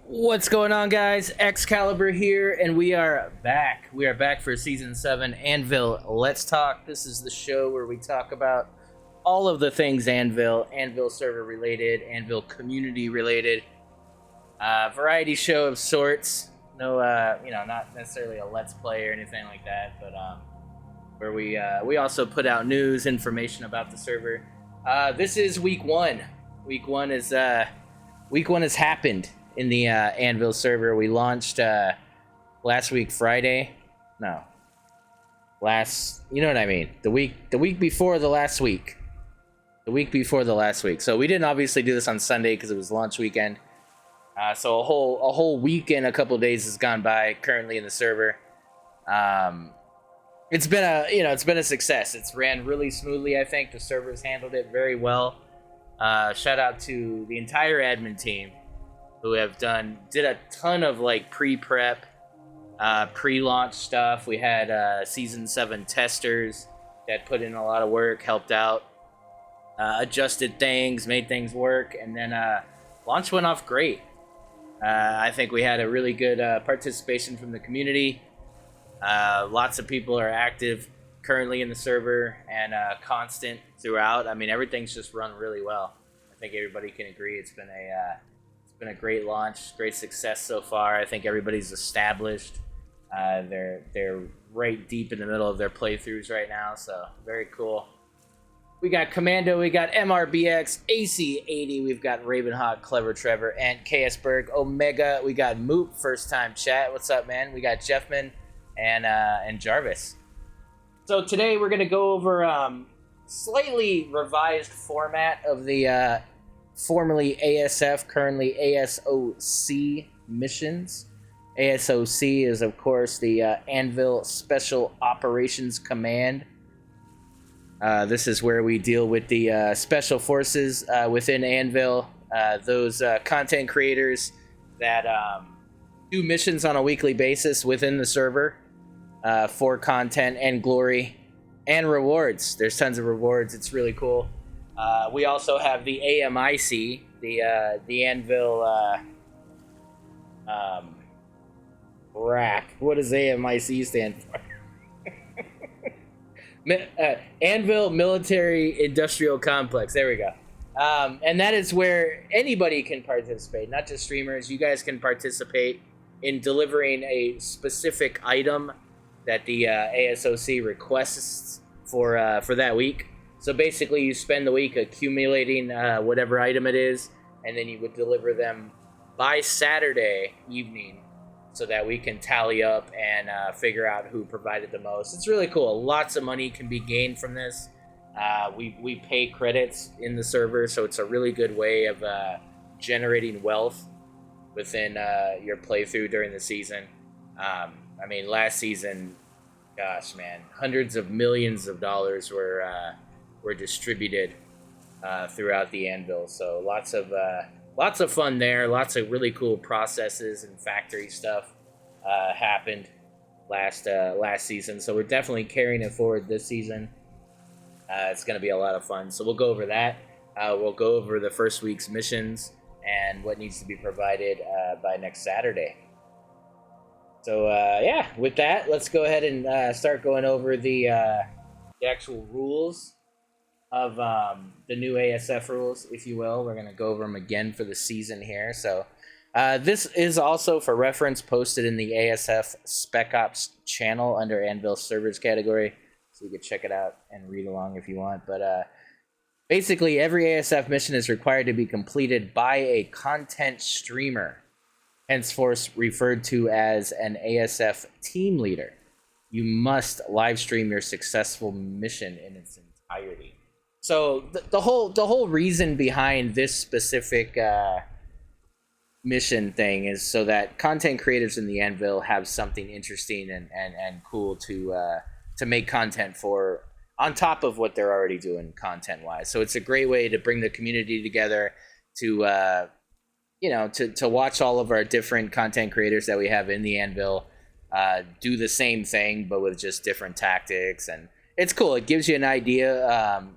What's going on, guys? Excalibur here, and we are back. We are back for season 7, Anvil. Let's talk. This is the show where we talk about all of the things Anvil, Anvil server related, Anvil community related, variety show of sorts. No, not necessarily a let's play or anything like that, but where we also put out news, information about the server. This is week 1. Week one has happened in the Anvil server. We launched last week Friday. No. You know what I mean. The week before the last week. The week before the last week. So we didn't obviously do this on Sunday because it was launch weekend. So a whole weekend, a couple days has gone by currently in the server. It's been a success. It's ran really smoothly. I think the servers handled it very well. Shout out to the entire admin team who have did a ton of like pre-prep, pre-launch stuff. We had season 7 testers that put in a lot of work, helped out, adjusted things, made things work, and then launch went off great. I think we had a really good participation from the community. Lots of people are active currently in the server and constant throughout. I mean, everything's just run really well. I think everybody can agree it's been a great launch, great success so far. I think everybody's established. They're right deep in the middle of their playthroughs right now, so very cool. We got Commando, we got MRBX, AC80, we've got Ravenhawk, Clever Trevor, and KS Berg, Omega. We got Moop, first time chat. What's up, man? We got Jeffman and Jarvis. So today we're gonna go over slightly revised format of the formerly ASF, currently ASOC missions. ASOC is, of course, the Anvil Special Operations Command. This is where we deal with the special forces within Anvil, those content creators that do missions on a weekly basis within the server for content and glory and rewards. There's tons of rewards. It's really cool. We also have the AMIC, the Anvil rack. What does AMIC stand for? Anvil Military Industrial Complex. There we go. And that is where anybody can participate, not just streamers. You guys can participate in delivering a specific item that the ASOC requests for that week. So basically, you spend the week accumulating whatever item it is, and then you would deliver them by Saturday evening so that we can tally up and figure out who provided the most. It's really cool. Lots of money can be gained from this. We pay credits in the server, so it's a really good way of generating wealth within your playthrough during the season. I mean, last season, gosh, man, hundreds of millions of dollars were distributed throughout the Anvil. So lots of fun there. Lots of really cool processes and factory stuff happened last season. So we're definitely carrying it forward this season. It's going to be a lot of fun. So we'll go over that. We'll go over the first week's missions and what needs to be provided by next Saturday. So yeah, with that, let's go ahead and start going over the actual rules of the new ASF rules, if you will. We're going to go over them again for the season here. So this is also, for reference, posted in the ASF Spec Ops channel under Anvil Servers category. So you can check it out and read along if you want. But basically, every ASF mission is required to be completed by a content streamer, henceforth referred to as an ASF team leader. You must live stream your successful mission in its entirety. So the whole reason behind this specific mission thing is so that content creators in the Anvil have something interesting and cool to make content for, on top of what they're already doing content wise. So it's a great way to bring the community together to to watch all of our different content creators that we have in the Anvil do the same thing but with just different tactics. And it's cool. It gives you an idea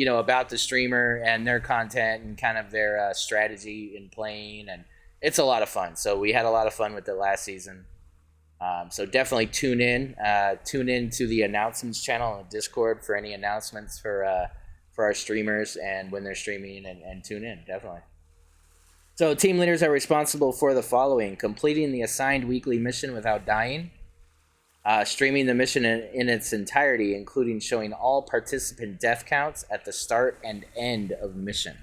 about the streamer and their content and kind of their strategy in playing, and it's a lot of fun. So we had a lot of fun with it last season. So definitely tune in to the announcements channel on Discord for any announcements for our streamers and when they're streaming, and tune in, definitely. So team leaders are responsible for the following: completing the assigned weekly mission without dying, streaming the mission in its entirety, including showing all participant death counts at the start and end of mission,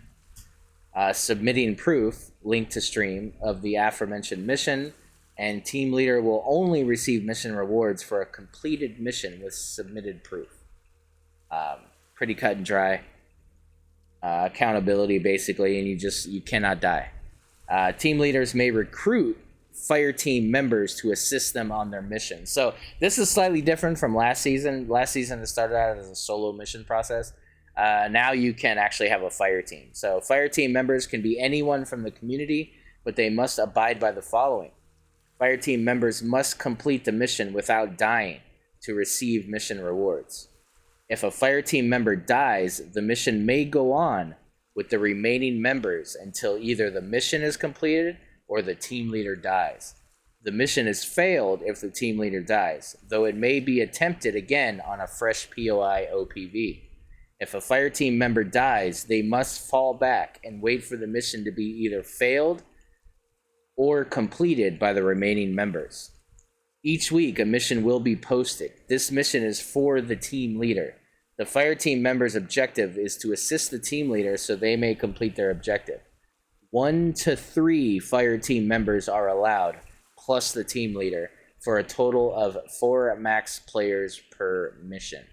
submitting proof, link to stream, of the aforementioned mission, and team leader will only receive mission rewards for a completed mission with submitted proof. Pretty cut and dry. Accountability, basically, and you cannot die. Team leaders may recruit fire team members to assist them on their mission. So this is slightly different from last season. Last season it started out as a solo mission process. Now you can actually have a fire team. So fire team members can be anyone from the community, but they must abide by the following. Fire team members must complete the mission without dying to receive mission rewards. If a fire team member dies, the mission may go on with the remaining members until either the mission is completed or the team leader dies. The mission is failed if the team leader dies, though it may be attempted again on a fresh POI OPV. If a fire team member dies, they must fall back and wait for the mission to be either failed or completed by the remaining members. Each week, a mission will be posted. This mission is for the team leader. The fire team member's objective is to assist the team leader so they may complete their objective. 1 to 3 fire team members are allowed, plus the team leader, for a total of 4 max players per mission.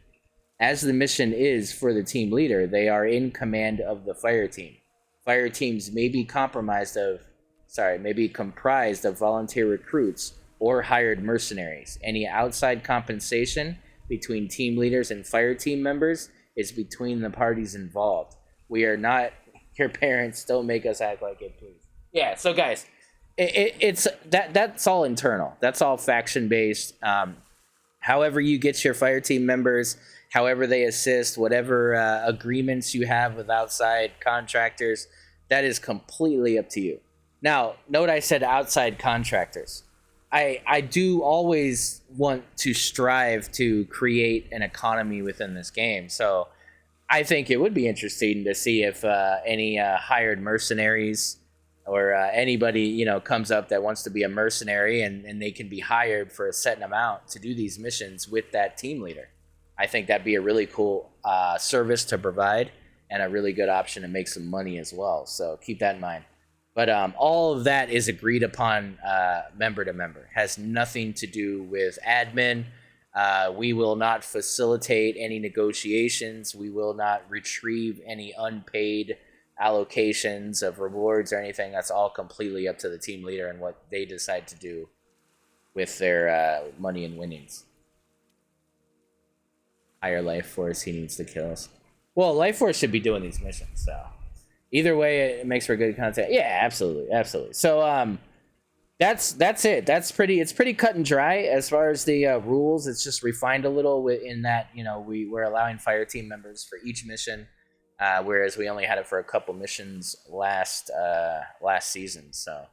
as the mission is for the team leader, they are in command of the fire team. Fire teams may be may be comprised of volunteer recruits or hired mercenaries. Any outside compensation between team leaders and fire team members is between the parties involved. We are not your parents. Don't make us act like it, please. Yeah. So, guys, it's that's all internal. That's all faction based. However you get your fire team members, however they assist, whatever agreements you have with outside contractors, that is completely up to you. Now, note I said outside contractors. I do always want to strive to create an economy within this game. So I think it would be interesting to see if any hired mercenaries or anybody, comes up that wants to be a mercenary and they can be hired for a set amount to do these missions with that team leader. I think that'd be a really cool service to provide and a really good option to make some money as well. So keep that in mind. But all of that is agreed upon member to member. Has nothing to do with admin. We will not facilitate any negotiations. We will not retrieve any unpaid allocations of rewards or anything. That's all completely up to the team leader and what they decide to do with their money and winnings. Higher Life Force, he needs to kill us. Well, Life Force should be doing these missions, so either way, it makes for good content. Yeah, absolutely. So that's it. It's pretty cut and dry as far as the rules. It's just refined a little in that we're allowing fire team members for each mission, whereas we only had it for a couple missions last season. So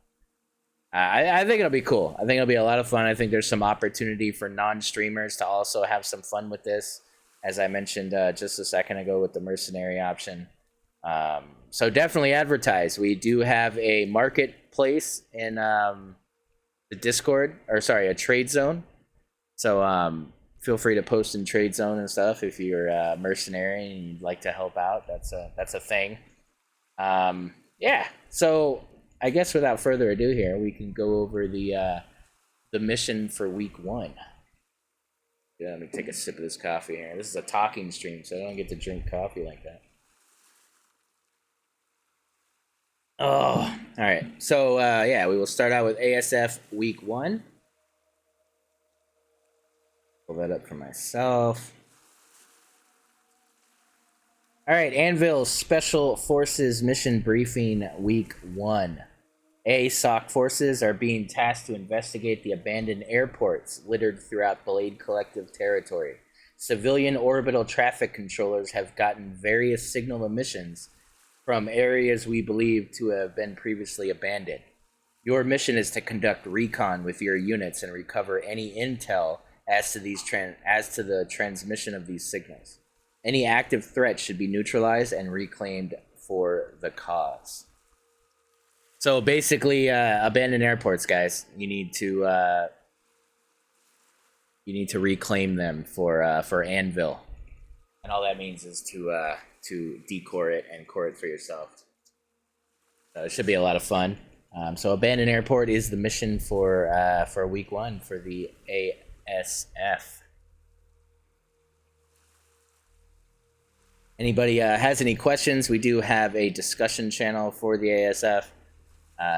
I think it'll be cool. I think it'll be a lot of fun. I think there's some opportunity for non-streamers to also have some fun with this, as I mentioned just a second ago with the mercenary option. So definitely advertise. We do have a marketplace in the Discord, a trade zone. So feel free to post in trade zone and stuff if you're a mercenary and you'd like to help out. That's a thing. Yeah. So I guess without further ado here, we can go over the mission for week 1. Yeah, let me take a sip of this coffee here. This is a talking stream, so I don't get to drink coffee like that. Oh, all right. So, we will start out with ASF week 1. Pull that up for myself. All right, Anvil Special Forces Mission Briefing week 1. ASOC forces are being tasked to investigate the abandoned airports littered throughout Blade Collective territory. Civilian orbital traffic controllers have gotten various signal emissions from areas we believe to have been previously abandoned. Your mission is to conduct recon with your units and recover any intel as to the transmission of these signals. Any active threats should be neutralized and reclaimed for the cause. So basically, abandoned airports, guys. You need to reclaim them for Anvil, and all that means is to decore it and core it for yourself. So it should be a lot of fun. So abandoned airport is the mission for week 1 for the ASF. Anybody has any questions? We do have a discussion channel for the ASF.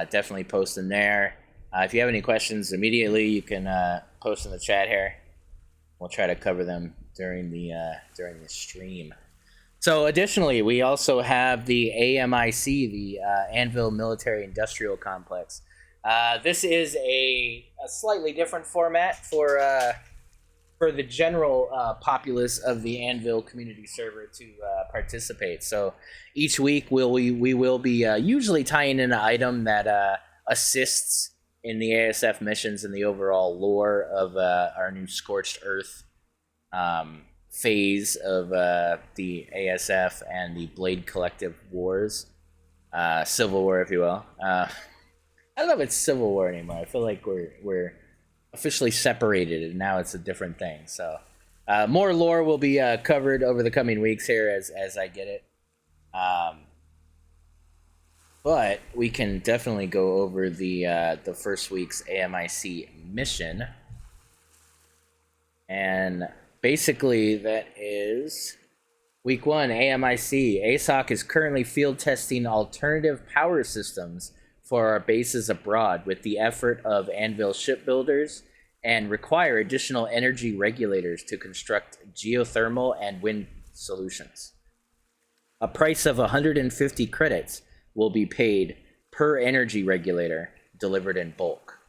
Definitely post in there. If you have any questions immediately, you can post in the chat here. We'll try to cover them during the stream. So additionally, we also have the AMIC, the Anvil Military Industrial Complex. This is a slightly different format for the general populace of the Anvil community server to participate. So each week we will be usually tying in an item that assists in the ASF missions and the overall lore of our new Scorched Earth phase of the ASF and the Blade Collective Wars, Civil War, if you will. I don't know if it's Civil War anymore. I feel like we're officially separated and now it's a different thing. So more lore will be covered over the coming weeks here as I get it. But we can definitely go over the first week's AMIC mission. And basically that is week 1, AMIC. ASOC is currently field testing alternative power systems for our bases abroad with the effort of Anvil shipbuilders and require additional energy regulators to construct geothermal and wind solutions. A price of 150 credits will be paid per energy regulator delivered in bulk.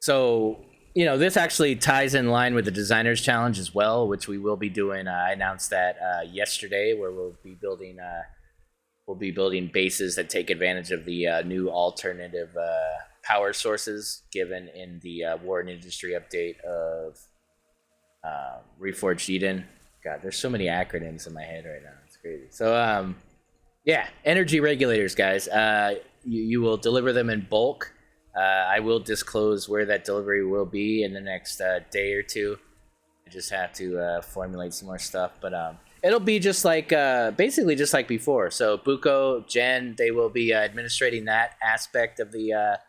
So, this actually ties in line with the Designers Challenge as well, which we will be doing. I announced that yesterday, where we'll be building bases that take advantage of the new alternative power sources given in the War and Industry update of Reforged Eden. God, there's so many acronyms in my head right now. It's crazy. So, energy regulators, guys. You will deliver them in bulk. I will disclose where that delivery will be in the next day or two. I just have to formulate some more stuff, but it'll be just like basically just like before. So Buko, Jen, they will be administrating that aspect of the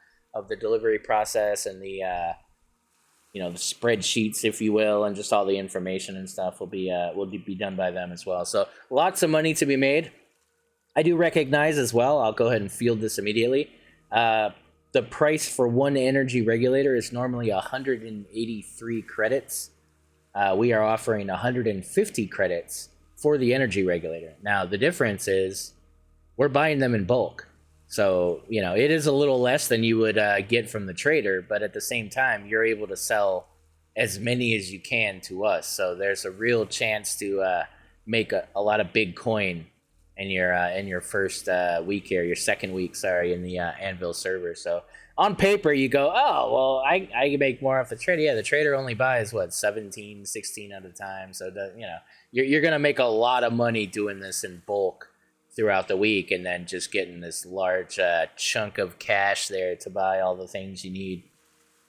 delivery process and the the spreadsheets, if you will, and just all the information and stuff will be done by them as well. So lots of money to be made. I do recognize as well. I'll go ahead and field this immediately. The price for one energy regulator is normally 183 credits. We are offering 150 credits for the energy regulator. Now, the difference is we're buying them in bulk. So, it is a little less than you would get from the trader, but at the same time, you're able to sell as many as you can to us. So there's a real chance to make a lot of big coin in your first week here, your second week, in the Anvil server. So on paper, you go, oh, well, I make more off the trader. Yeah, the trader only buys, 17, 16 at a time. So, you're going to make a lot of money doing this in bulk throughout the week and then just getting this large chunk of cash there to buy all the things you need.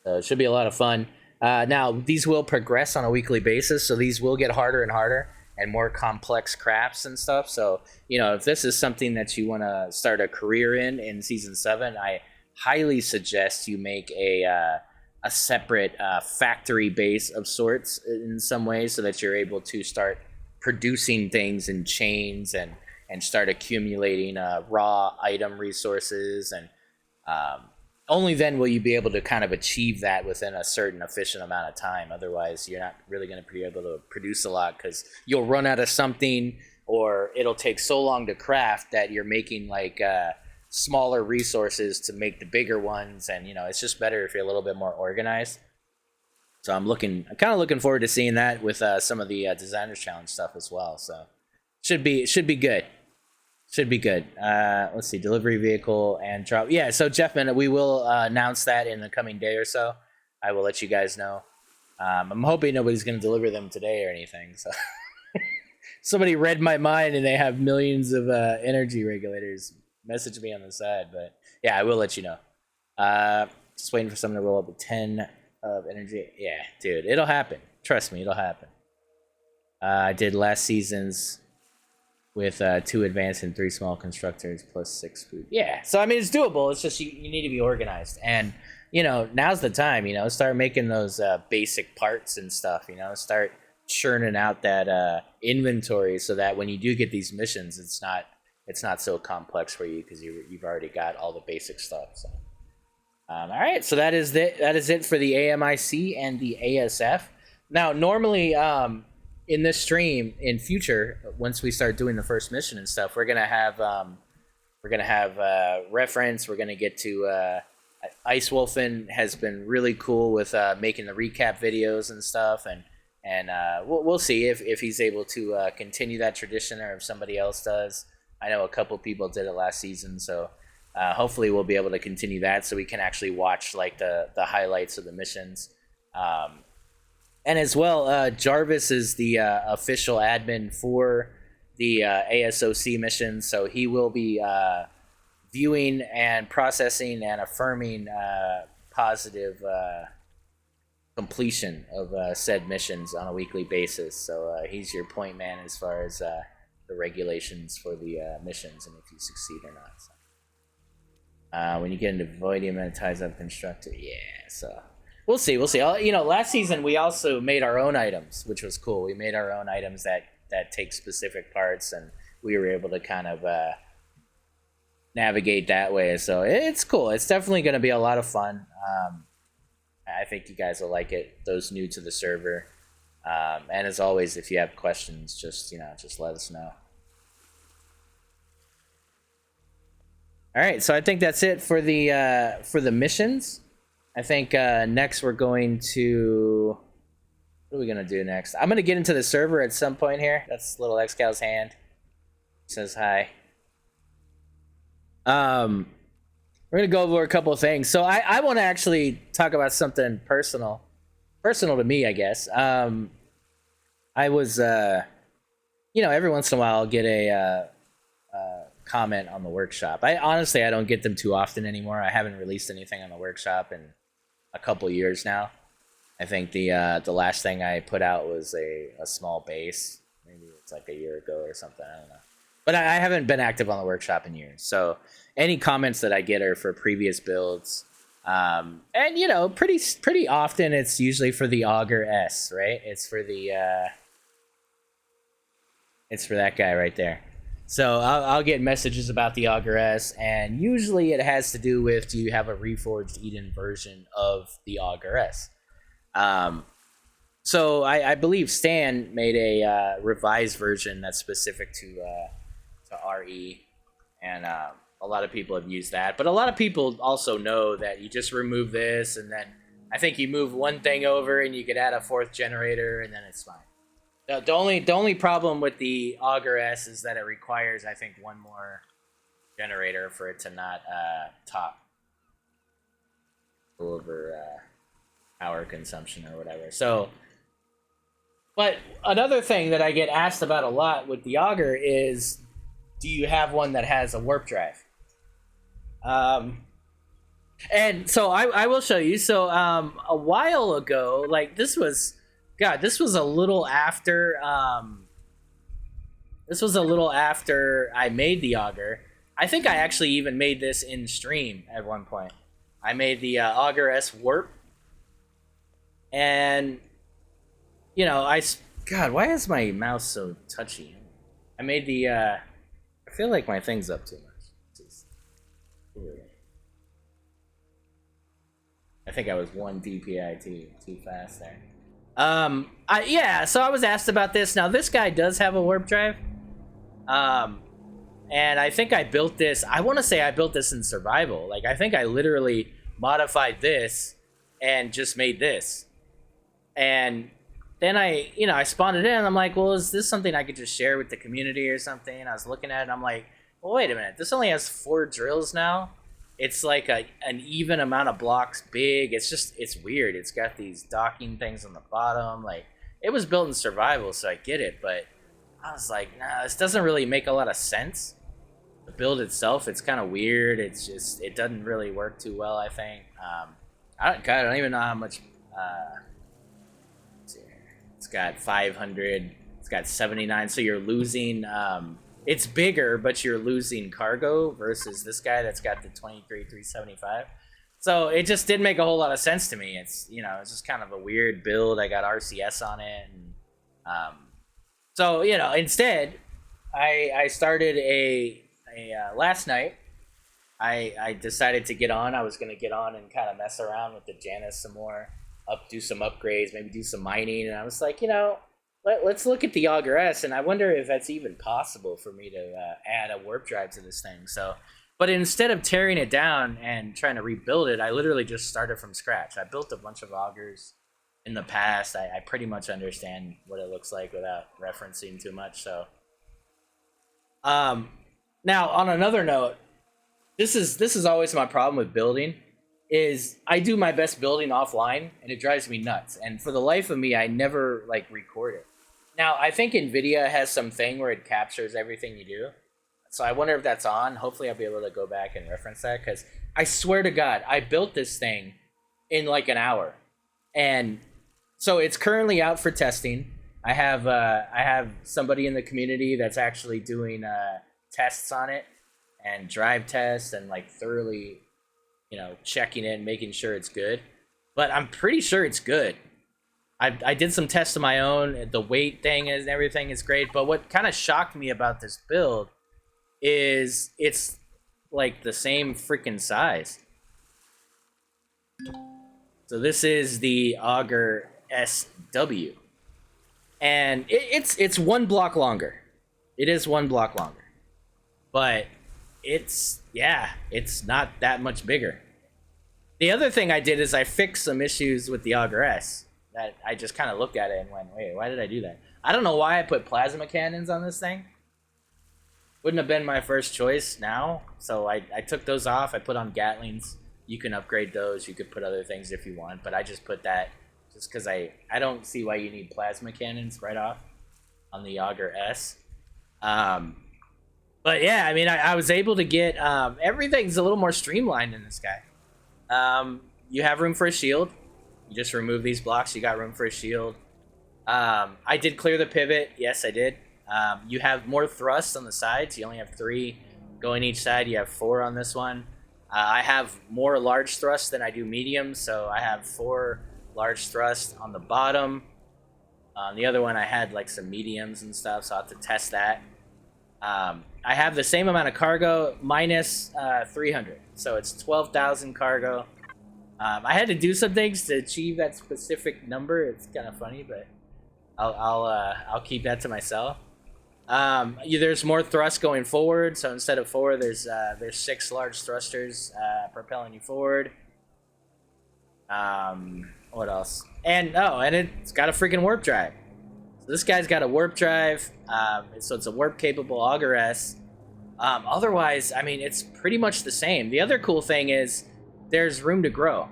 So it should be a lot of fun. Now, these will progress on a weekly basis, so these will get harder and harder and more complex crafts and stuff. So, if this is something that you want to start a career in Season 7, I highly suggest you make a separate factory base of sorts in some ways so that you're able to start producing things in chains and start accumulating raw item resources. And only then will you be able to kind of achieve that within a certain efficient amount of time. Otherwise, you're not really going to be able to produce a lot because you'll run out of something, or it'll take so long to craft that you're making smaller resources to make the bigger ones. And, it's just better if you're a little bit more organized. So I'm kind of looking forward to seeing that with some of the Designers Challenge stuff as well. So should be good. Should be good. Let's see, delivery vehicle and drop. Yeah, so Jeffman, we will announce that in the coming day or so. I will let you guys know. I'm hoping nobody's going to deliver them today or anything. So somebody read my mind and they have millions of energy regulators. Message me on the side, but yeah, I will let you know. Just waiting for someone to roll up a 10 of energy. Yeah, dude, it'll happen. Trust me, it'll happen. I did last season's with 2 advanced and 3 small constructors plus 6 food. Yeah, so I mean, it's doable. It's just you need to be organized. And, now's the time, start making those basic parts and stuff, start churning out that inventory so that when you do get these missions, it's not so complex for you because you've already got all the basic stuff. So, all right, so that is it for the AMIC and the ASF. Now, normally, in this stream in future, once we start doing the first mission and stuff, we're gonna have reference. We're gonna get to Ice Wolfen has been really cool with making the recap videos and stuff, and we'll see if he's able to continue that tradition or if somebody else does. I know a couple people did it last season, so hopefully we'll be able to continue that so we can actually watch the highlights of the missions. And as well, Jarvis is the official admin for the ASOC mission, so he will be viewing and processing and affirming positive completion of said missions on a weekly basis. So he's your point man as far as the regulations for the missions and if you succeed or not. So, when you get into Voidium and it ties up Constructor, yeah, so We'll see. We'll see. You know, last season we also made our own items, which was cool. We made our own items that take specific parts, and we were able to kind of navigate that way. So it's cool. It's definitely going to be a lot of fun. I think you guys will like it. Those new to the server, and as always, if you have questions, just let us know. All right, so I think that's it for the missions. I think next we're going to, what are we gonna do next? I'm gonna get into the server at some point here. That's little Excal's hand. Says hi. We're gonna go over a couple of things. So I want to actually talk about something personal to me, I guess. I was every once in a while I'll get a comment on the workshop. I honestly don't get them too often anymore. I haven't released anything on the workshop in a couple years now. I think the last thing I put out was a small base. Maybe it's like a year ago or something. I don't know. But I haven't been active on the workshop in years. So any comments that I get are for previous builds. And pretty often it's usually for the Augur S, right? It's for that guy right there. So I'll get messages about the Augur S, and usually it has to do with, do you have a Reforged Eden version of the Augur S? So I believe Stan made a revised version that's specific to RE, and a lot of people have used that. But a lot of people also know that you just remove this, and then I think you move one thing over, and you could add a fourth generator, and then it's fine. The only problem with the Augur S is that it requires, I think, one more generator for it to not go over power consumption or whatever. So, but another thing that I get asked about a lot with the Augur is, do you have one that has a warp drive? And so I will show you. So a while ago, like this was a little after I made the Augur. I think I actually even made this in stream at one point. I made the Augur S warp, and God, why is my mouse so touchy? I made the I feel like my thing's up too much. I think I was 1 DPI too fast there. So I was asked about this. Now this guy does have a warp drive. And I think I built this, I want to say I built this in survival. Like I think I literally modified this and just made this. And then I spawned it in, and I'm like, well, is this something I could just share with the community or something? And I was looking at it, and I'm like, well, wait a minute, this only has 4 drills now. It's like an even amount of blocks big. It's weird. It's got these docking things on the bottom. Like, it was built in survival, so I get it, but I was like, nah, this doesn't really make a lot of sense. The build itself, it's kind of weird. It's just, it doesn't really work too well, I think. I don't even know how much. Let's see here. It's got 500. It's got 79. So you're losing. It's bigger, but you're losing cargo versus this guy that's got the 23,375. So it just didn't make a whole lot of sense to me. It's it's just kind of a weird build. I got RCS on it, and so instead, I started a last night. I decided to get on. I was going to get on and kind of mess around with the Janus some more, do some upgrades, maybe do some mining, and I was like, let's look at the Augur S, and I wonder if that's even possible for me to add a warp drive to this thing. So, but instead of tearing it down and trying to rebuild it, I literally just started from scratch. I built a bunch of Augurs in the past. I pretty much understand what it looks like without referencing too much. So, now on another note, this is always my problem with building. Is I do my best building offline, and it drives me nuts. And for the life of me, I never record it. Now, I think NVIDIA has some thing where it captures everything you do. So I wonder if that's on. Hopefully I'll be able to go back and reference that, because I swear to God, I built this thing in like an hour. And so it's currently out for testing. I have somebody in the community that's actually doing tests on it, and drive tests, and thoroughly checking it and making sure it's good. but I'm pretty sure it's good. I did some tests of my own. The weight thing and everything is great, but what kind of shocked me about this build is it's like the same freaking size. So this is the Auger SW, and it's one block longer. It is one block longer, but it's not that much bigger. The other thing I did is I fixed some issues with the Auger S that I just kind of looked at it and went, wait, why did I do that? I don't know why I put plasma cannons on this thing. Wouldn't have been my first choice now, so I took those off. I put on Gatlings. You can upgrade those. You could put other things if you want, but I just put that just because I don't see why you need plasma cannons right off on the Auger S. But yeah, I mean, I was able to get everything's a little more streamlined in this guy. You have room for a shield. You just remove these blocks. You got room for a shield. I did clear the pivot. Yes, I did. You have more thrust on the sides. You only have 3 going each side. You have 4 on this one. I have more large thrust than I do medium, so I have 4 large thrust on the bottom. On the other one, I had like some mediums and stuff, so I'll have to test that. I have the same amount of cargo minus 300, so it's 12,000 cargo. I had to do some things to achieve that specific number. It's kind of funny, but I'll keep that to myself. There's more thrust going forward, so instead of 4, there's 6 large thrusters propelling you forward. What else? And it's got a freaking warp drive. So this guy's got a warp drive, so it's a warp capable Auger S. Otherwise, I mean, it's pretty much the same. The other cool thing is there's room to grow.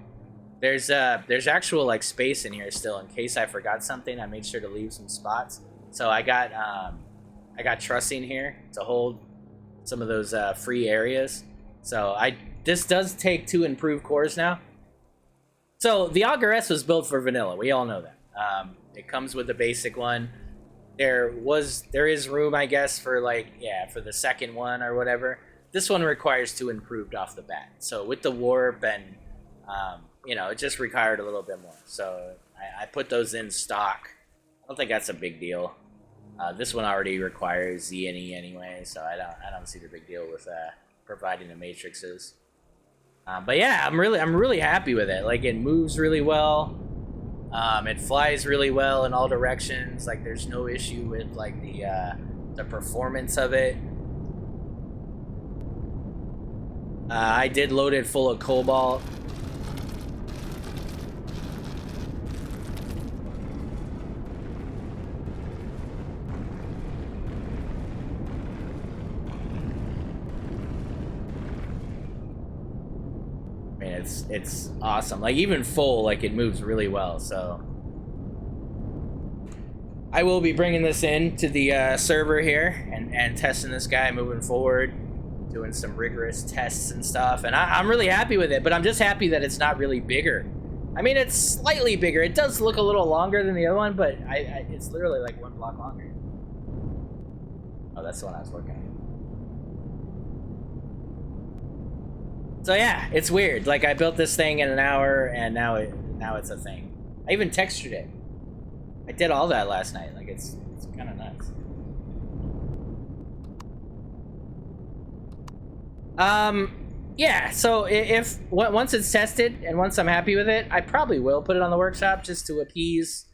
There's actual like space in here still in case I forgot something. I made sure to leave some spots. So I got trussing here to hold some of those free areas. So this does take 2 improved cores now. So the Auger S was built for vanilla. We all know that. It comes with the basic one. There is room, I guess, for for the second one or whatever. This one requires 2 improved off the bat. So with the warp and it just required a little bit more. So I put those in stock. I don't think that's a big deal. This one already requires Z and E anyway, so I don't see the big deal with providing the matrices. But yeah, I'm really happy with it. Like, it moves really well. It flies really well in all directions. Like, there's no issue with like the performance of it. I did load it full of cobalt. I mean, it's awesome. Like, even full, like, it moves really well. So I will be bringing this in to the server here and testing this guy moving forward, doing some rigorous tests and stuff. And I'm really happy with it, but I'm just happy that it's not really bigger. I mean, it's slightly bigger. It does look a little longer than the other one, but it's literally like 1 block longer. Oh, that's the one I was working on. So yeah, it's weird. Like, I built this thing in an hour, and now it's a thing. I even textured it. I did all that last night. Like, it's kind of nuts. Yeah. So once it's tested and once I'm happy with it, I probably will put it on the workshop just to appease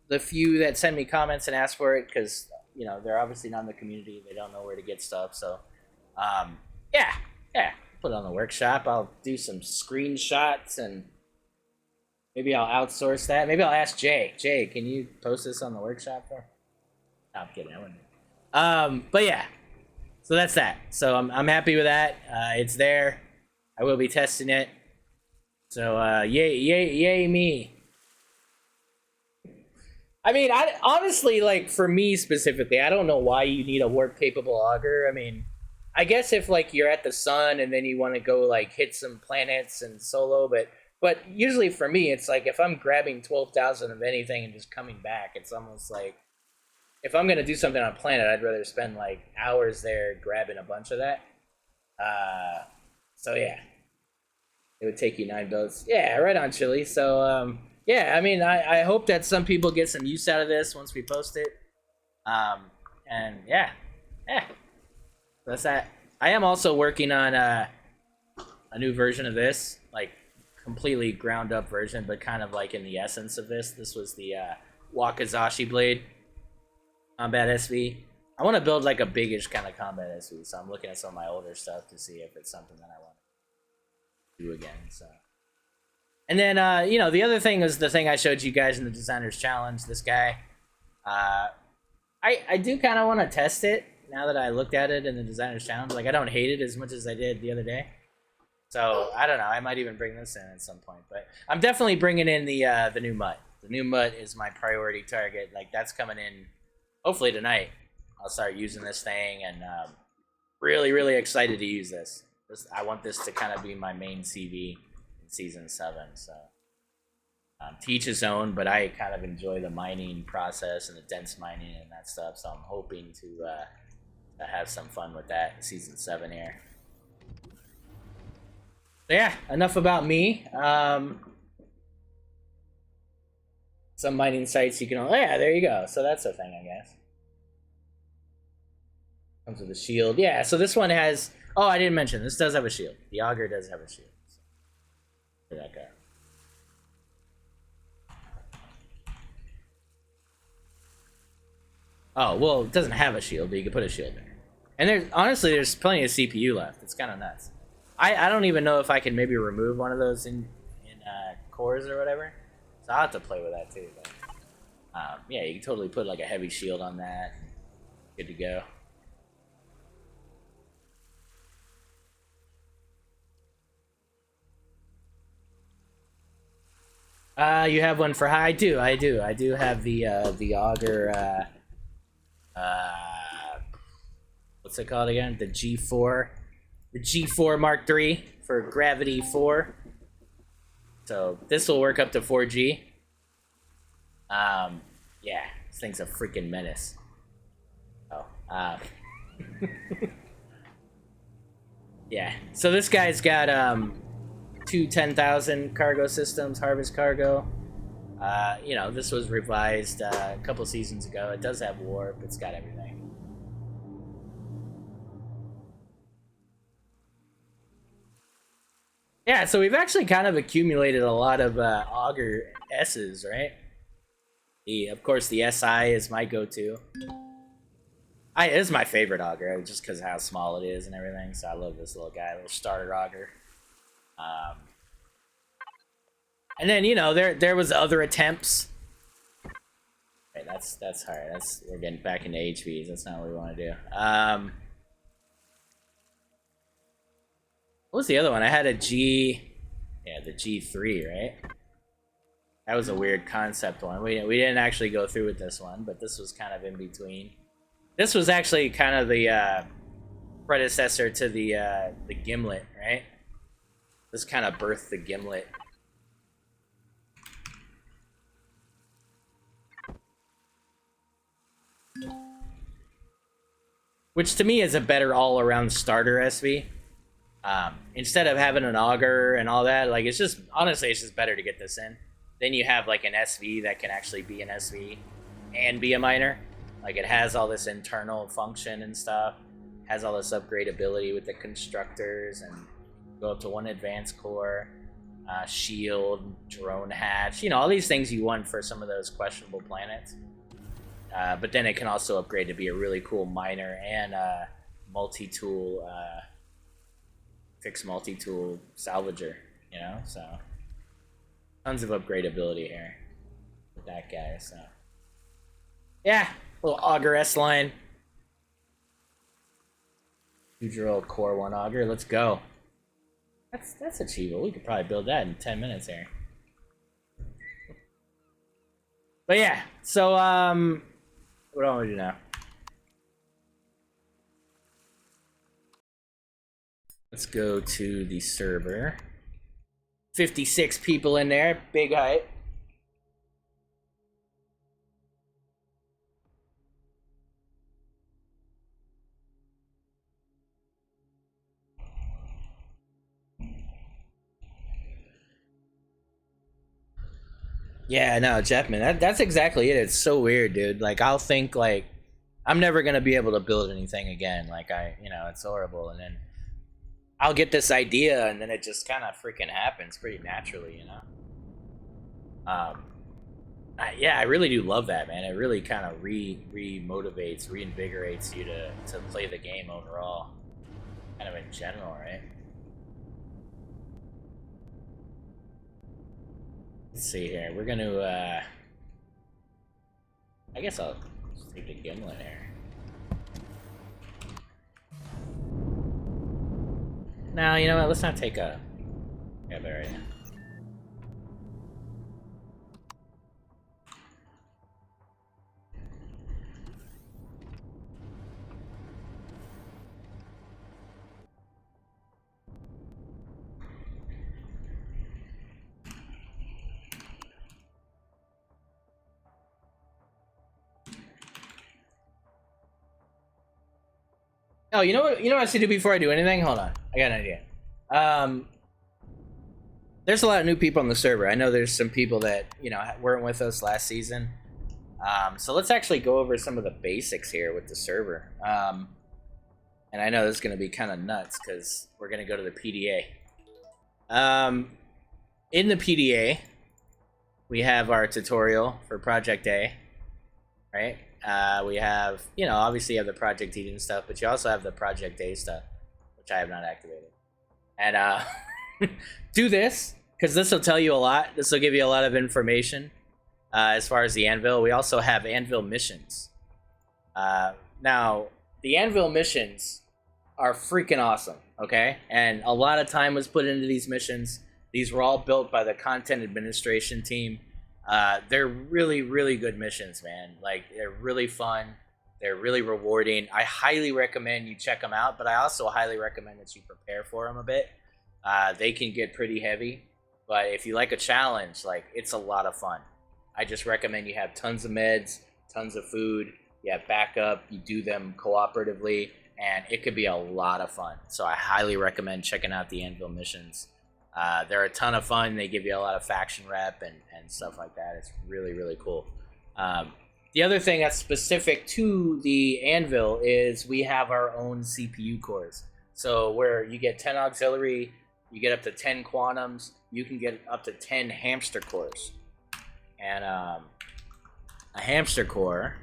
the few that send me comments and ask for it, because they're obviously not in the community. They don't know where to get stuff. So, yeah. Put it on the workshop. I'll do some screenshots and maybe I'll outsource that. Maybe I'll ask Jay. Jay, can you post this on the workshop for? No, I'm kidding. I wouldn't. But yeah. So that's that. So I'm happy with that. It's there. I will be testing it. So yay me. I mean, I honestly, like, for me specifically, I don't know why you need a warp capable auger. I mean, I guess if like you're at the sun and then you want to go like hit some planets and solo, but usually for me it's like if I'm grabbing 12,000 of anything and just coming back, it's almost like if I'm gonna do something on a planet, I'd rather spend like hours there grabbing a bunch of that. So yeah, It would take you 9 builds. Yeah, right on, Chili. So, yeah, I mean, I hope that some people get some use out of this once we post it. And yeah, yeah, that's that. I am also working on a new version of this, like completely ground up version, but kind of like in the essence of this. This was the Wakazashi blade combat SV. I want to build like a biggish kind of combat SV, so I'm looking at some of my older stuff to see if it's something that I want to do again. So, and then you know, the other thing is the thing I showed you guys in the Designers Challenge. This guy, I do kind of want to test it now that I looked at it in the Designers Challenge. Like, I don't hate it as much as I did the other day. So I don't know. I might even bring this in at some point, but I'm definitely bringing in the new mutt. The new mutt is my priority target. Like, that's coming in hopefully tonight. I'll start using this thing, and really, really excited to use this. I want this to kind of be my main CV in Season 7. So to each his own, but I kind of enjoy the mining process and the dense mining and that stuff. So I'm hoping to have some fun with that in Season 7 here. So yeah, enough about me. Some mining sites you can... Oh yeah, there you go. So that's a thing, I guess. Comes with a shield. Yeah, so this one has... Oh, I didn't mention. This does have a shield. The auger does have a shield. So, where'd that go? Oh, well, it doesn't have a shield, but you can put a shield there. And there's plenty of CPU left. It's kind of nuts. I don't even know if I can maybe remove one of those in cores or whatever. So I'll have to play with that too. But, yeah, you can totally put like a heavy shield on that. Good to go. You have one for high? I do have the auger. What's it called again? The G4. The G4 Mark III for Gravity 4. So this will work up to 4G. Yeah, this thing's a freaking menace. Oh, yeah. So this guy's got two 10,000 cargo systems, harvest cargo. You know, this was revised a couple seasons ago. It does have warp. It's got everything. Yeah, so we've actually kind of accumulated a lot of auger S's, right? Of course, the SI is my go-to. It is my favorite auger, just because of how small it is and everything. So I love this little guy, little starter auger. And then, you know, there was other attempts. Right, that's hard. We're getting back into HVs. That's not what we want to do. What was the other one? I had a G... Yeah, the G3, right? That was a weird concept one. We didn't actually go through with this one, but this was kind of in between. This was actually kind of the predecessor to the Gimlet, right? This kind of birthed the Gimlet. Which to me is a better all-around starter SV. Instead of having an auger and all that, like, it's just, honestly, it's just better to get this in. Then you have like an SV that can actually be an SV and be a miner. Like, it has all this internal function and stuff, has all this upgradability with the constructors, and go up to 1 advanced core, shield, drone hatch, you know, all these things you want for some of those questionable planets. But then it can also upgrade to be a really cool miner and multi-tool, fixed multi-tool salvager, you know? So, tons of upgradability here with that guy, so. Yeah, little auger S-line. 2 drill core 1 auger, let's go. That's achievable. We could probably build that in 10 minutes here. But yeah, so, what do I want to do now? Let's go to the server. 56 people in there, big height. Yeah, no, Jeff, man, that's exactly it. It's so weird, dude. Like, I'll think like I'm never gonna be able to build anything again. Like, it's horrible, and then I'll get this idea, and then it just kind of freaking happens pretty naturally, you know. Um, yeah, I really do love that, man. It really kind of re motivates, reinvigorates you to play the game overall, kind of in general, right? Let's see here. We're gonna. I guess I'll just take the gimlet here. Now, you know what? Let's not take a. Yeah, berry. Oh, you know what? You know what I should do before I do anything? Hold on, I got an idea. Um, there's a lot of new people on the server. I know there's some people that weren't with us last season. So let's actually go over some of the basics here with the server. And I know this is going to be kind of nuts because we're going to go to the PDA. In the PDA, we have our tutorial for Project A, right? We have, obviously you have the Project Eden stuff, but you also have the Project A stuff, which I have not activated. And do this, because this will tell you a lot. This will give you a lot of information as far as the Anvil. We also have Anvil missions. Now, the Anvil missions are freaking awesome, okay? And a lot of time was put into these missions. These were all built by the content administration team. They're really, really good missions, man. Like, they're really fun. They're really rewarding. I highly recommend you check them out, but I also highly recommend that you prepare for them a bit. They can get pretty heavy, but if you like a challenge, like, it's a lot of fun. I just recommend you have tons of meds, tons of food, you have backup, you do them cooperatively, and it could be a lot of fun. So I highly recommend checking out the Anvil missions. They're a ton of fun. They give you a lot of faction rep and stuff like that. It's really, really cool. The other thing that's specific to the Anvil is we have our own CPU cores. So where you get 10 auxiliary, you get up to 10 quantums, you can get up to 10 hamster cores. And a hamster core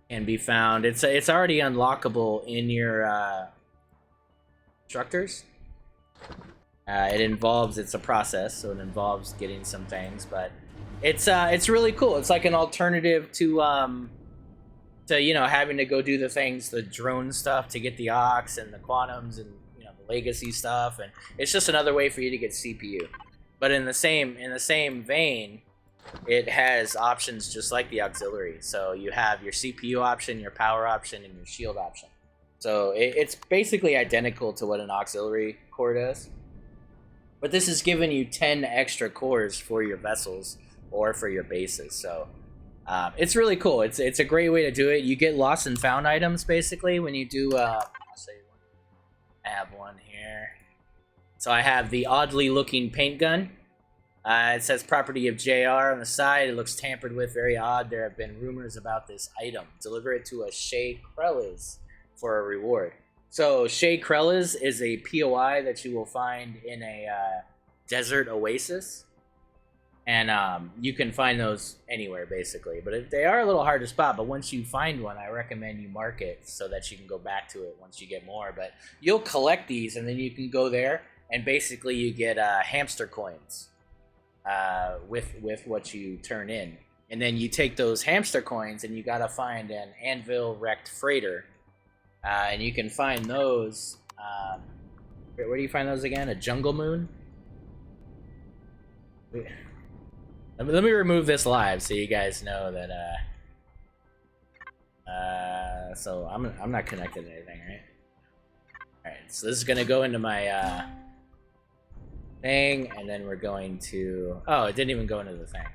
can be found. It's already unlockable in your instructors. It's a process, so it involves getting some things, but it's really cool. It's like an alternative to having to go do the things, the drone stuff to get the ox and the quantums and the legacy stuff, and it's just another way for you to get CPU. But in the same vein, it has options just like the auxiliary. So you have your CPU option, your power option, and your shield option. So it's basically identical to what an auxiliary core does. But this is giving you 10 extra cores for your vessels or for your bases. So it's really cool. It's a great way to do it. You get lost and found items basically when you do. I'll show you one. I have one here. So I have the oddly looking paint gun. It says property of JR on the side. It looks tampered with, very odd. There have been rumors about this item. Deliver it to a Shea Krellis for a reward. So Shea Krellis is a POI that you will find in a desert oasis. And you can find those anywhere, basically. But they are a little hard to spot. But once you find one, I recommend you mark it so that you can go back to it once you get more. But you'll collect these, and then you can go there, and basically you get hamster coins with what you turn in. And then you take those hamster coins, and you got to find an Anvil wrecked freighter. And you can find those... where do you find those again? A jungle moon? Let me remove this live so you guys know that so I'm not connected to anything, right? Alright, so this is gonna go into my thing, and then we're going to... Oh, it didn't even go into the thing.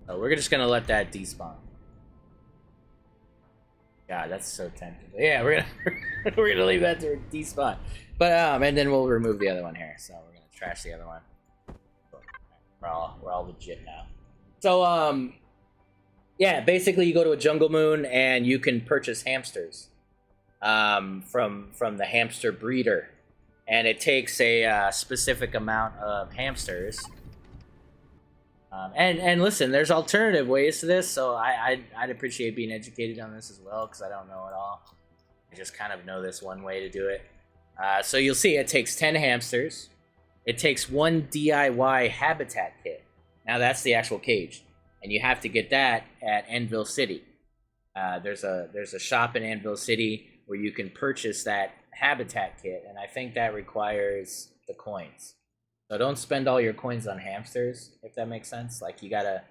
So we're just gonna let that despawn. God, that's so tempting. We're gonna leave that to despawn. But and then we'll remove the other one here. So we're gonna trash the other one. We're all legit now. So yeah, basically you go to a jungle moon and you can purchase hamsters from the hamster breeder, and it takes a specific amount of hamsters. And listen, there's alternative ways to this, so I'd appreciate being educated on this as well, because I don't know it all. I just kind of know this one way to do it. So you'll see it takes 10 hamsters. It takes 1 DIY habitat kit. Now that's the actual cage, and you have to get that at Anvil City. There's a shop in Anvil City where you can purchase that habitat kit, and I think that requires the coins. So don't spend all your coins on hamsters, if that makes sense. Like you gotta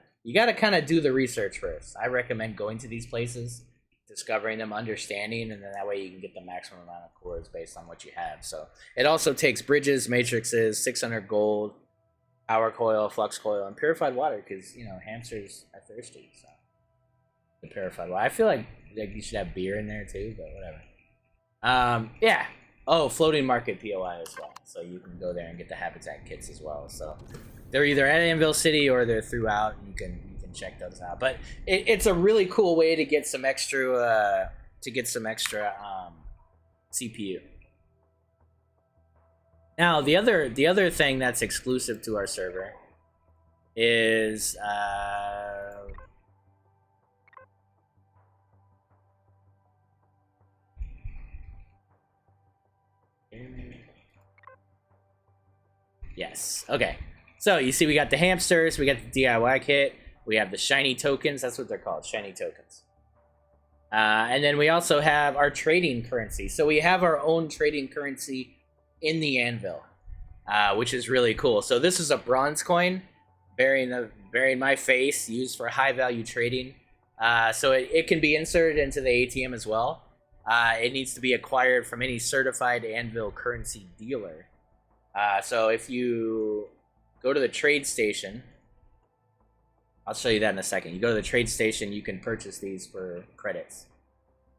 kind of do the research first. I recommend going to these places, discovering them, understanding, and then that way you can get the maximum amount of cores based on what you have. So it also takes bridges, matrices, 600 gold, power coil, flux coil, and purified water, because hamsters are thirsty. So the purified water. I feel like you should have beer in there too, but whatever. Yeah. Oh, floating market POI as well. So you can go there and get the habitat kits as well. So they're either at Anvil City or they're throughout. You can check those out. But it's a really cool way to get some extra CPU. Now the other thing that's exclusive to our server is yes. Okay. So you see we got the hamsters, we got the DIY kit, we have the shiny tokens, that's what they're called, shiny tokens. And then we also have our trading currency. So we have our own trading currency in the Anvil, which is really cool. So this is a bronze coin bearing my face, used for high value trading. So it can be inserted into the ATM as well. It needs to be acquired from any certified Anvil currency dealer. So if you go to the trade station, I'll show you that in a second. You go to the trade station, you can purchase these for credits.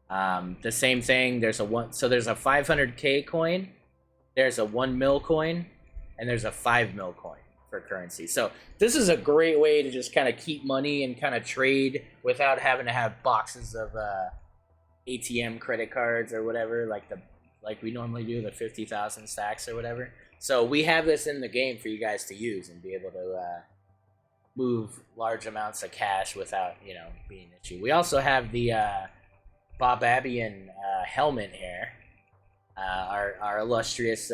The same thing, there's a 500k coin, there's a 1 mil coin, and there's a 5 mil coin for currency. So this is a great way to just kind of keep money and kind of trade without having to have boxes of ATM credit cards or whatever, like we normally do, the 50,000 stacks or whatever. So we have this in the game for you guys to use and be able to move large amounts of cash without, being an issue. We also have the Bobabian helmet here. Our illustrious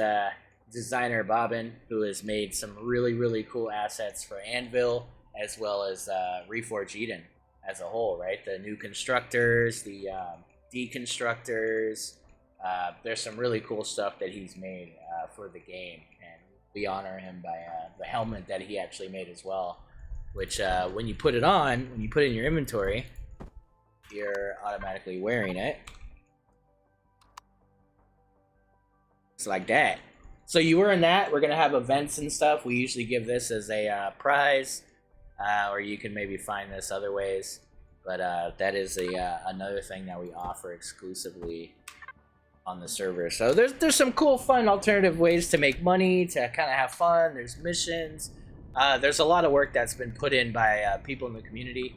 designer Bobbin, who has made some really, really cool assets for Anvil, as well as Reforge Eden as a whole, right? The new constructors, the deconstructors. There's some really cool stuff that he's made for the game, and we honor him by the helmet that he actually made as well, which when you put it on, when you put it in your inventory, you're automatically wearing it. It's like that. So you earn that. We're going to have events and stuff. We usually give this as a prize, or you can maybe find this other ways. But that is another thing that we offer exclusively on the server. So there's some cool, fun, alternative ways to make money, to kind of have fun. There's missions. There's a lot of work that's been put in by people in the community.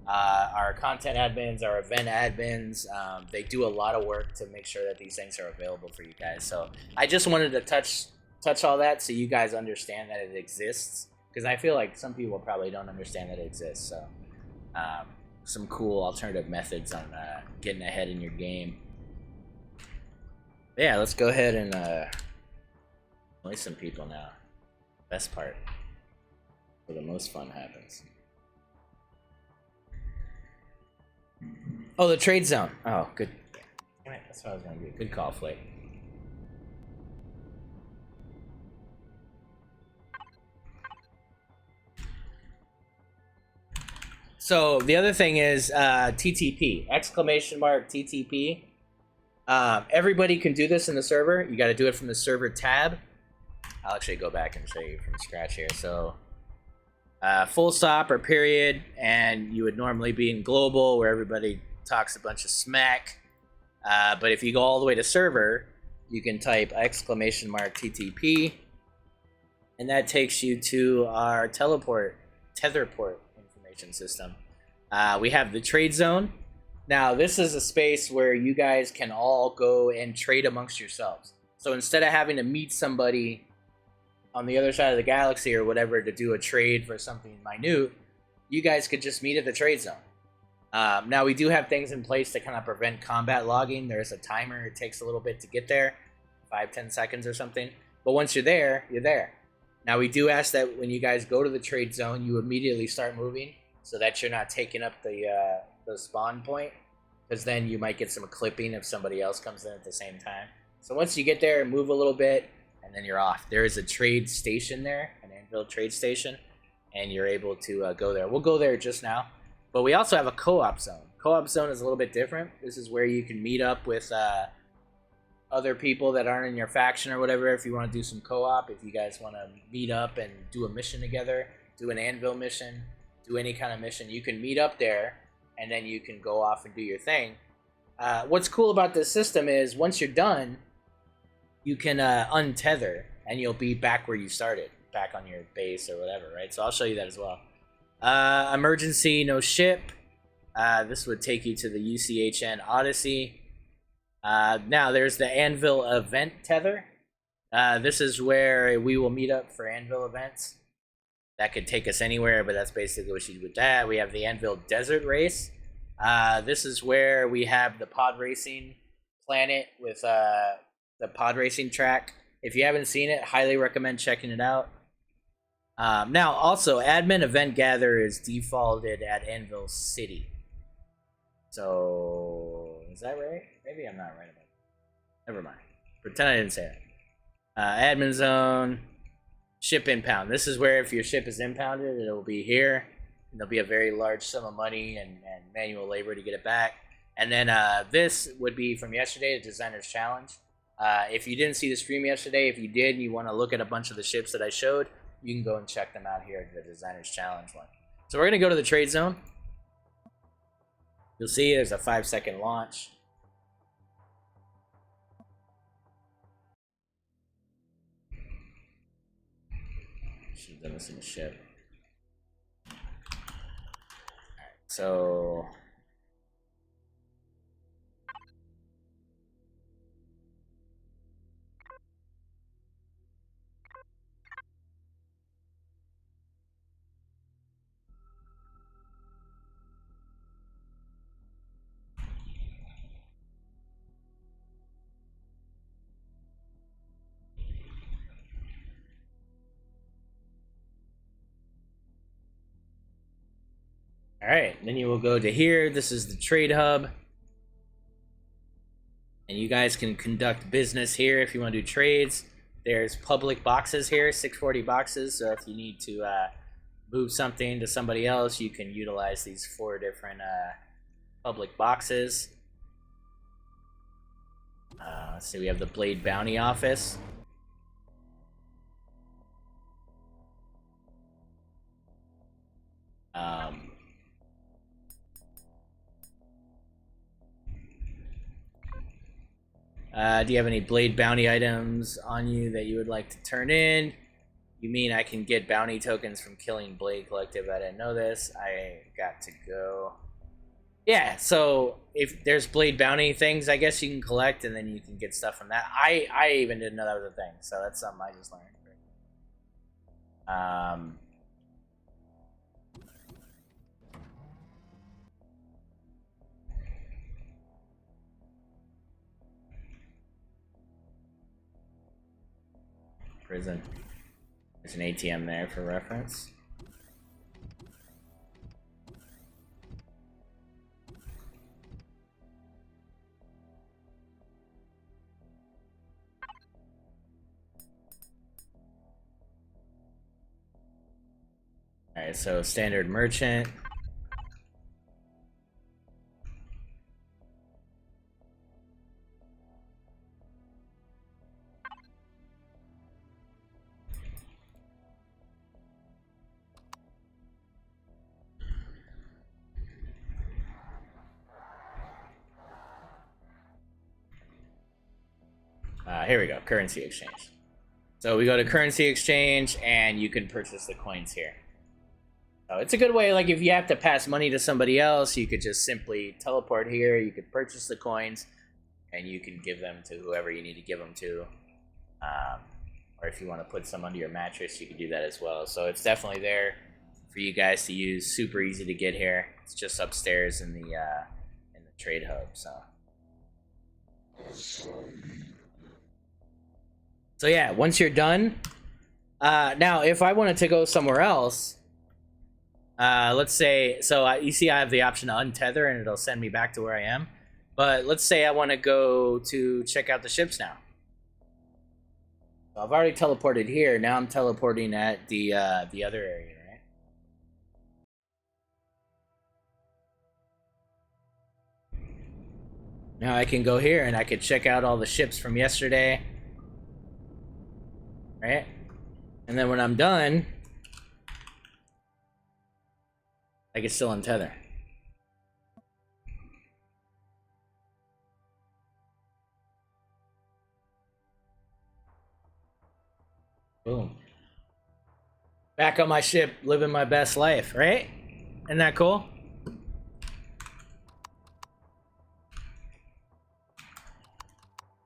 Our content admins, our event admins, they do a lot of work to make sure that these things are available for you guys. So I just wanted to touch all that so you guys understand that it exists, because I feel like some people probably don't understand that it exists. So some cool alternative methods on getting ahead in your game. Yeah, let's go ahead and play some people now. Best part, where the most fun happens. Oh, the trade zone. Oh, good. Damn it, that's what I was gonna do. Good call, Flake. So the other thing is TTP, exclamation mark TTP. Everybody can do this in the server. You got to do it from the server tab. I'll actually go back and show you from scratch here. So full stop or period, and you would normally be in global where everybody talks a bunch of smack. But if you go all the way to server, you can type exclamation mark TTP. and that takes you to our tetherport information system. We have the trade zone. Now, this is a space where you guys can all go and trade amongst yourselves. So instead of having to meet somebody on the other side of the galaxy or whatever to do a trade for something minute, you guys could just meet at the trade zone. Now, we do have things in place to kind of prevent combat logging. There's a timer. It takes a little bit to get there, 5-10 seconds or something. But once you're there, you're there. Now, we do ask that when you guys go to the trade zone, you immediately start moving so that you're not taking up the spawn point, because then you might get some clipping if somebody else comes in at the same time. So once you get there, move a little bit, and then you're off. There is a trade station there, an Anvil trade station, and you're able to go there. We'll go there just now. But we also have a co-op zone. Co-op zone is a little bit different. This is where you can meet up with other people that aren't in your faction or whatever. If you want to do some co-op, if you guys want to meet up and do a mission together, do an Anvil mission, do any kind of mission, you can meet up there, and then you can go off and do your thing. What's cool about this system is once you're done, you can untether, and you'll be back where you started, back on your base or whatever, right? So I'll show you that as well. Emergency, no ship. This would take you to the UCHN Odyssey. Now, there's the Anvil event tether. This is where we will meet up for Anvil events. That could take us anywhere, but that's basically what you do with that. We have the Anvil Desert Race. This is where we have the pod racing planet with the pod racing track. If you haven't seen it, highly recommend checking it out. Now, also, admin event gather is defaulted at Anvil City. So, is that right? Maybe I'm not right about it. Never mind. Pretend I didn't say that. Admin zone, ship impound. This is where if your ship is impounded, it will be here. And there'll be a very large sum of money and manual labor to get it back. And then this would be from yesterday, the Designer's Challenge. If you didn't see the stream yesterday, if you did and you want to look at a bunch of the ships that I showed, you can go and check them out here at the Designer's Challenge one. So we're going to go to the trade zone. You'll see there's a 5-second launch. Should have done this in the ship. Alright, so alright, then you will go to here. This is the trade hub. And you guys can conduct business here if you want to do trades. There's public boxes here, 640 boxes. So if you need to move something to somebody else, you can utilize these 4 different public boxes. Let's see, we have the Blade Bounty Office. Do you have any Blade Bounty items on you that you would like to turn in? You mean I can get bounty tokens from killing Blade Collective? I didn't know this. I got to go. Yeah, so if there's Blade Bounty things, I guess you can collect, and then you can get stuff from that. I even didn't know that was a thing, so that's something I just learned. Prison. There's an ATM there for reference. Alright, so standard merchant. Here we go, currency exchange. So we go to currency exchange, and you can purchase the coins here. So it's a good way, like if you have to pass money to somebody else, you could just simply teleport here, you could purchase the coins, and you can give them to whoever you need to give them to. Or if you want to put some under your mattress, you can do that as well. So it's definitely there for you guys to use. Super easy to get here. It's just upstairs in the trade hub. So yeah, once you're done, now if I wanted to go somewhere else, let's say, so you see I have the option to untether and it'll send me back to where I am. But let's say I want to go to check out the ships now. So I've already teleported here. Now I'm teleporting at the other area, right? Now I can go here and I can check out all the ships from yesterday. Right? And then when I'm done, I can still untether. Boom. Back on my ship, living my best life, right? Isn't that cool?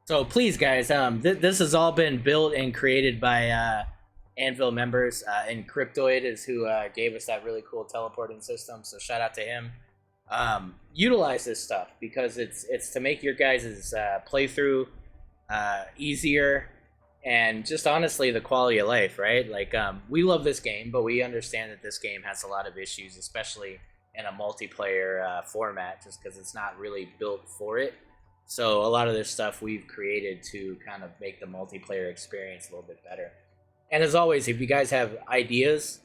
So please, guys, this has all been built and created by Anvil members. And Cryptoid is who gave us that really cool teleporting system. So shout out to him. Utilize this stuff because it's to make your guys' playthrough easier. And just honestly, the quality of life, right? Like, we love this game, but we understand that this game has a lot of issues, especially in a multiplayer format, just because it's not really built for it. So a lot of this stuff we've created to kind of make the multiplayer experience a little bit better. And as always, if you guys have ideas,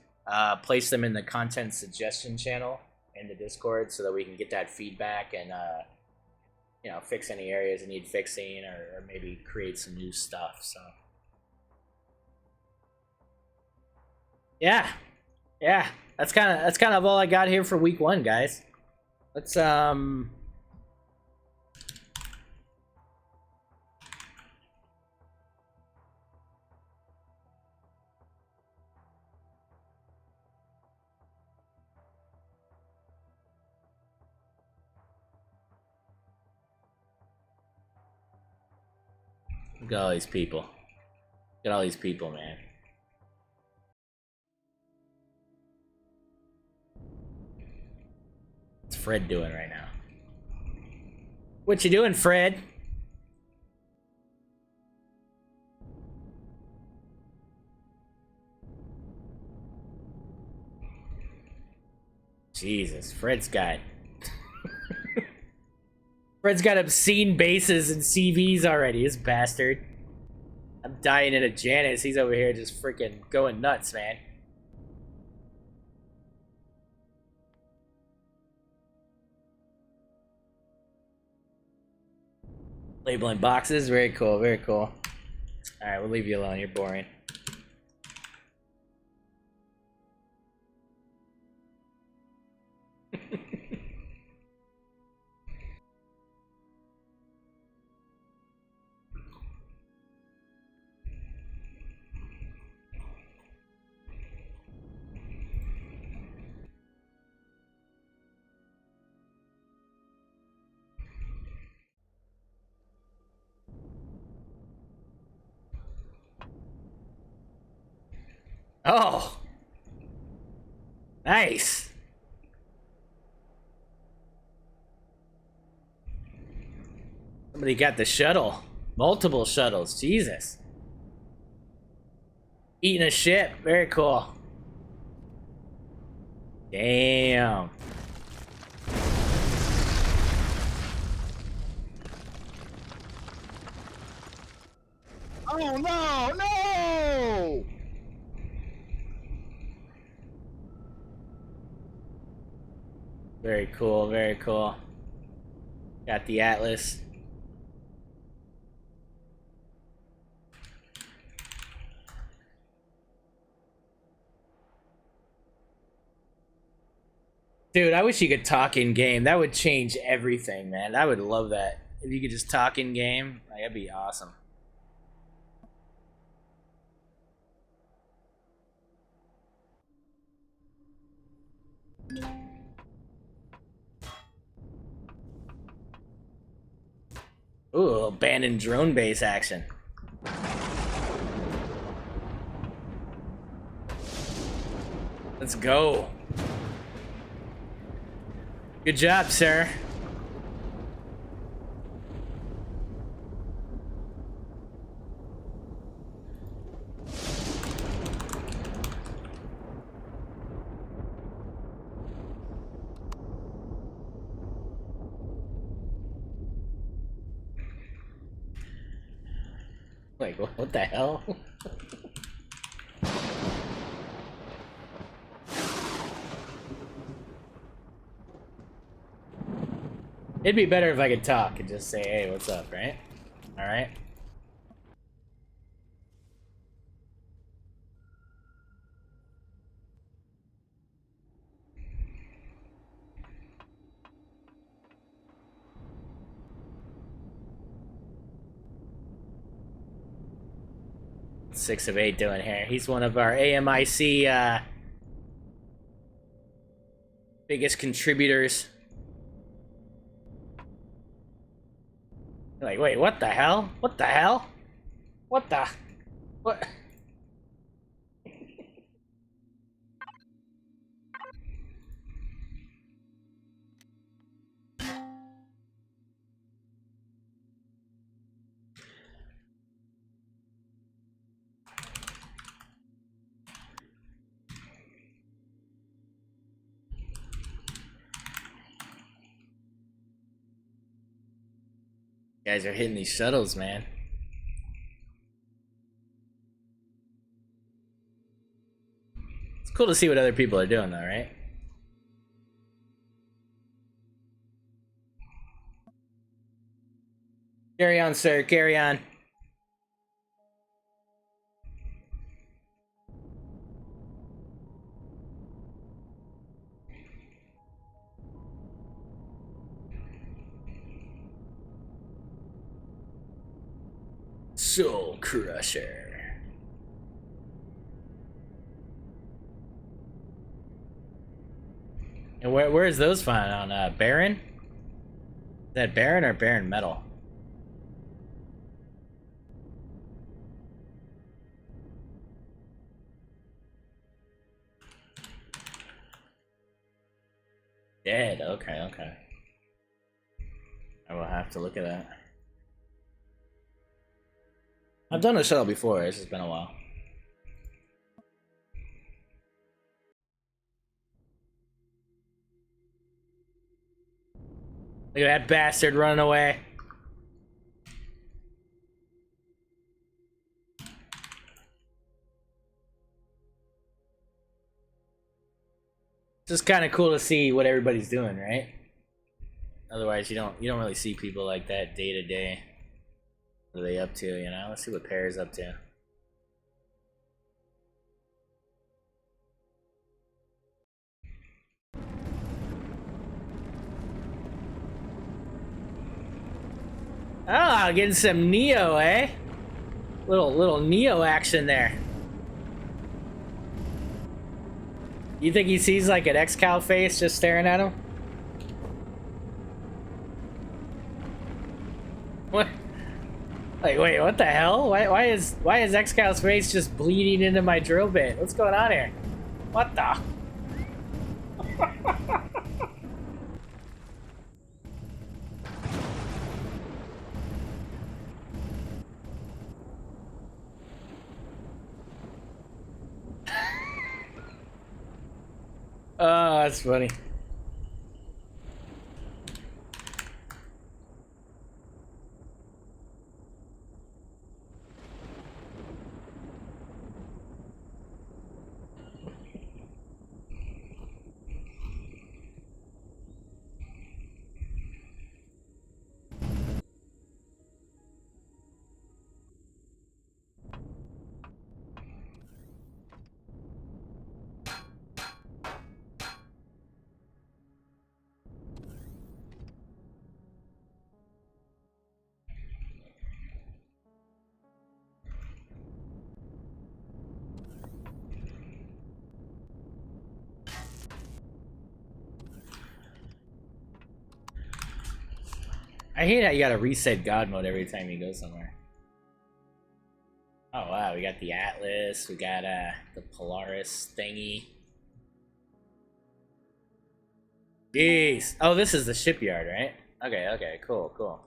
place them in the content suggestion channel in the Discord so that we can get that feedback and, you know, fix any areas that need fixing or maybe create some new stuff, so. Yeah, that's kind of all I got here for week 1, guys. Let's look at all these people. Look at all these people, man. What's Fred doing right now? What you doing, Fred? Jesus, Fred's got obscene bases and CVs already, this bastard. I'm dying in a Janus. He's over here just freaking going nuts, man. Labeling boxes, very cool, very cool. Alright, we'll leave you alone, you're boring. Oh! Nice! Somebody got the shuttle. Multiple shuttles, Jesus. Eating a ship, very cool. Damn. Oh no, no! Very cool, very cool. Got the Atlas. Dude, I wish you could talk in game. That would change everything, man. I would love that. If you could just talk in game, like, that'd be awesome. Ooh, abandoned drone base action. Let's go. Good job, sir. Like, what the hell? It'd be better if I could talk and just say, hey, what's up, right? Alright. What's 6 of 8 doing here? He's one of our AMIC biggest contributors. Like, wait, what the hell? What the hell? What the? What? You guys are hitting these shuttles, man. It's cool to see what other people are doing, though, right? Carry on, sir. Carry on. Soul Crusher. And where is those found? On Baron? Is that Baron or Baron Metal? Dead. Okay, okay. I will have to look at that. I've done a shuttle before. It's just been a while. Look at that bastard running away. It's just kind of cool to see what everybody's doing, right? Otherwise, you don't really see people like that day to day. What are they up to? You know, let's see what Pear's up to. Ah, getting some Neo, eh? Little Neo action there. You think he sees like an X-Cal face just staring at him? What? Like, wait, what the hell? Why is X-Cal's face just bleeding into my drill bit? What's going on here? What the? Oh, that's funny. I hate how you gotta reset God mode every time you go somewhere. Oh wow, we got the Atlas, we got the Polaris thingy. Jeez. Oh, this is the shipyard, right? Okay, okay, cool, cool.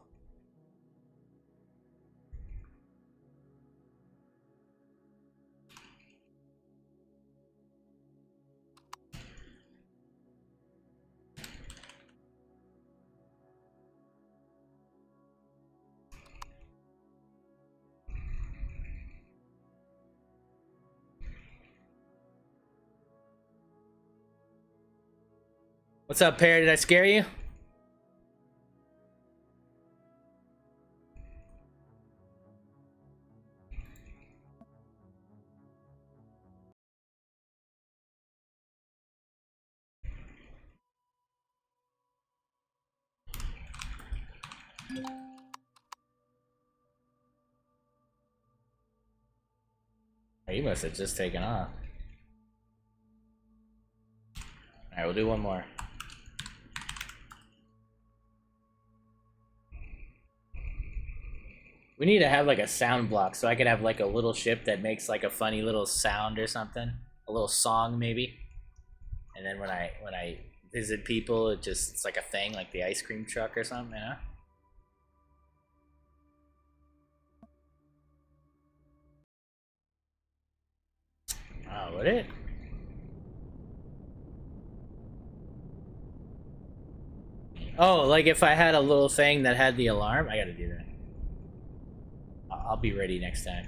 What's up, Pear? Did I scare you? Oh, you must have just taken off. Alright, we'll do one more. We need to have like a sound block so I could have like a little ship that makes like a funny little sound or something. A little song maybe. And then when I visit people, it's like a thing, like the ice cream truck or something, you know? Oh, would it? Oh, like if I had a little thing that had the alarm? I gotta do that. I'll be ready next time.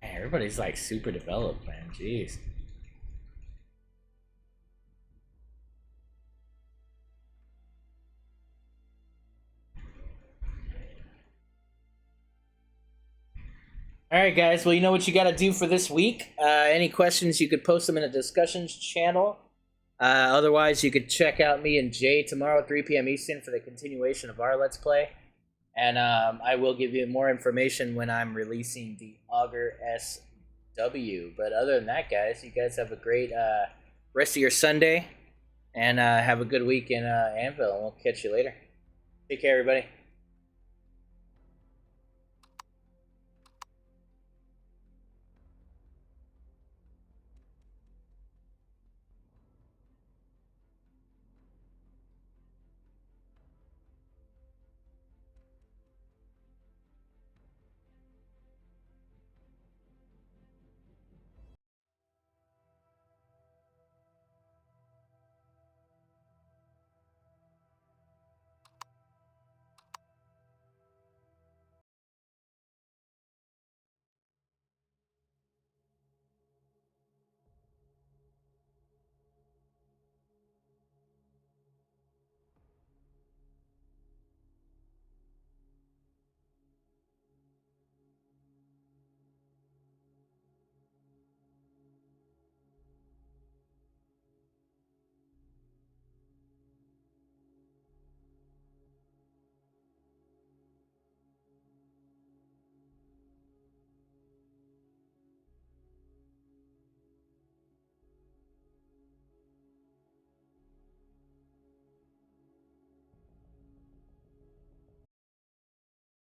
Man, everybody's like super developed, man. Jeez. Alright, guys. Well, you know what you gotta do for this week. Any questions, you could post them in the discussions channel. Otherwise, you could check out me and Jay tomorrow at 3 p.m. Eastern for the continuation of our Let's Play. And I will give you more information when I'm releasing the Augur SW. But other than that, guys, you guys have a great rest of your Sunday. And have a good week in Anvil. And we'll catch you later. Take care, everybody.